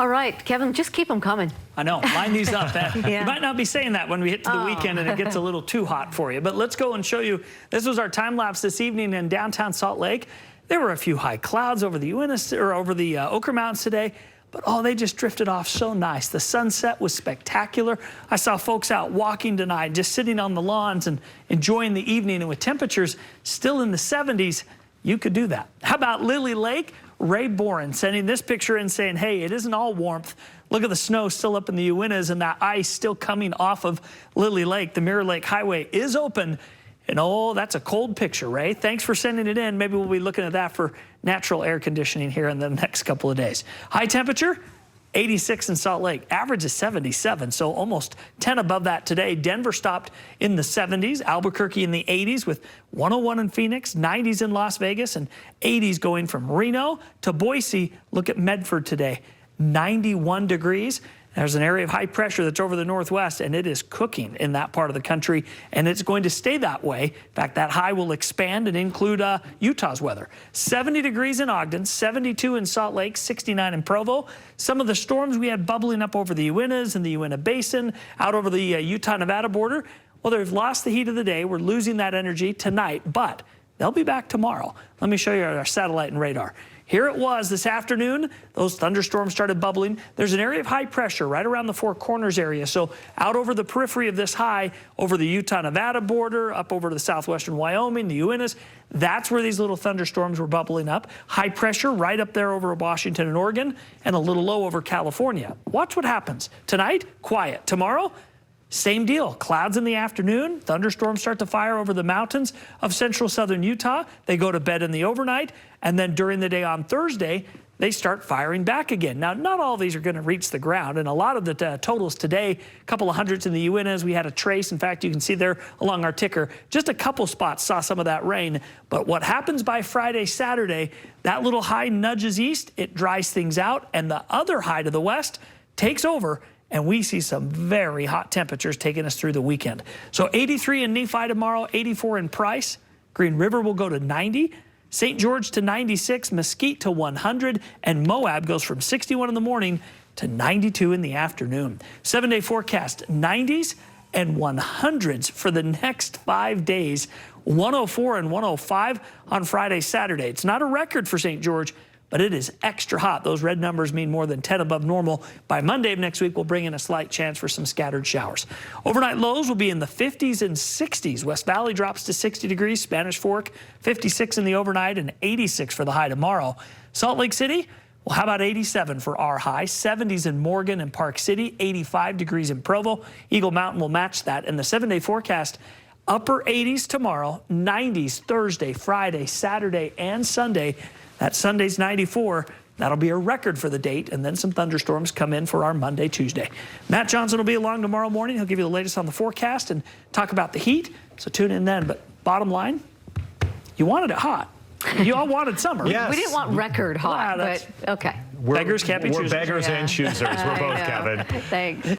All right, Kevin, just keep them coming. I know, line these up. Yeah. You might not be saying that when we hit to the weekend and it gets a little too hot for you. But let's go and show you. This was our time lapse this evening in downtown Salt Lake. There were a few high clouds over the Oquirrh Mountains today, but they just drifted off so nice. The sunset was spectacular. I saw folks out walking tonight, just sitting on the lawns and enjoying the evening, and with temperatures still in the 70s, you could do that. How about Lily Lake? Ray Boren sending this picture in saying, hey, it isn't all warmth. Look at the snow still up in the Uintas and that ice still coming off of Lily Lake. The Mirror Lake Highway is open. And that's a cold picture, Ray. Thanks for sending it in. Maybe we'll be looking at that for natural air conditioning here in the next couple of days. High temperature, 86 in Salt Lake. Average is 77, so almost 10 above that today. Denver stopped in the 70s. Albuquerque in the 80s with 101 in Phoenix, 90s in Las Vegas, and 80s going from Reno to Boise. Look at Medford today, 91 degrees. There's an area of high pressure that's over the northwest, and it is cooking in that part of the country, and it's going to stay that way. In fact, that high will expand and include Utah's weather. 70 degrees in Ogden, 72 in Salt Lake, 69 in Provo. Some of the storms we had bubbling up over the Uintas and the Uinta Basin, out over the Utah-Nevada border, well, they've lost the heat of the day. We're losing that energy tonight, but they'll be back tomorrow. Let me show you our satellite and radar. Here it was this afternoon. Those thunderstorms started bubbling. There's an area of high pressure right around the Four Corners area. So out over the periphery of this high, over the Utah-Nevada border, up over to the southwestern Wyoming, the Uintas, that's where these little thunderstorms were bubbling up. High pressure right up there over Washington and Oregon, and a little low over California. Watch what happens. Tonight, quiet. Tomorrow, same deal. Clouds in the afternoon. Thunderstorms start to fire over the mountains of central southern Utah. They go to bed in the overnight. And then during the day on Thursday, they start firing back again. Now, not all of these are going to reach the ground. And a lot of the totals today, a couple of hundreds in the Uintas. We had a trace. In fact, you can see there along our ticker, just a couple spots saw some of that rain. But what happens by Friday, Saturday, that little high nudges east. It dries things out. And the other high to the west takes over. And we see some very hot temperatures taking us through the weekend. So 83 in Nephi tomorrow, 84 in Price. Green River will go to 90. St. George to 96, Mesquite to 100, and Moab goes from 61 in the morning to 92 in the afternoon. 7-day forecast, 90s and 100s for the next 5 days. 104 and 105 on Friday, Saturday. It's not a record for St. George, but it is extra hot. Those red numbers mean more than 10 above normal. By Monday of next week, we'll bring in a slight chance for some scattered showers. Overnight lows will be in the 50s and 60s. West Valley drops to 60 degrees. Spanish Fork, 56 in the overnight and 86 for the high tomorrow. Salt Lake City, well, how about 87 for our high? 70s in Morgan and Park City, 85 degrees in Provo. Eagle Mountain will match that. And the 7-day forecast, upper 80s tomorrow, 90s Thursday, Friday, Saturday, and Sunday. That Sunday's 94. That'll be a record for the date, and then some thunderstorms come in for our Monday, Tuesday. Matt Johnson will be along tomorrow morning. He'll give you the latest on the forecast and talk about the heat, so tune in then. But bottom line, you wanted it hot. You all wanted summer. Yes. We didn't want record hot, but okay. Beggars can't be choosers. We're beggars and choosers. We're both, Kevin. Thanks.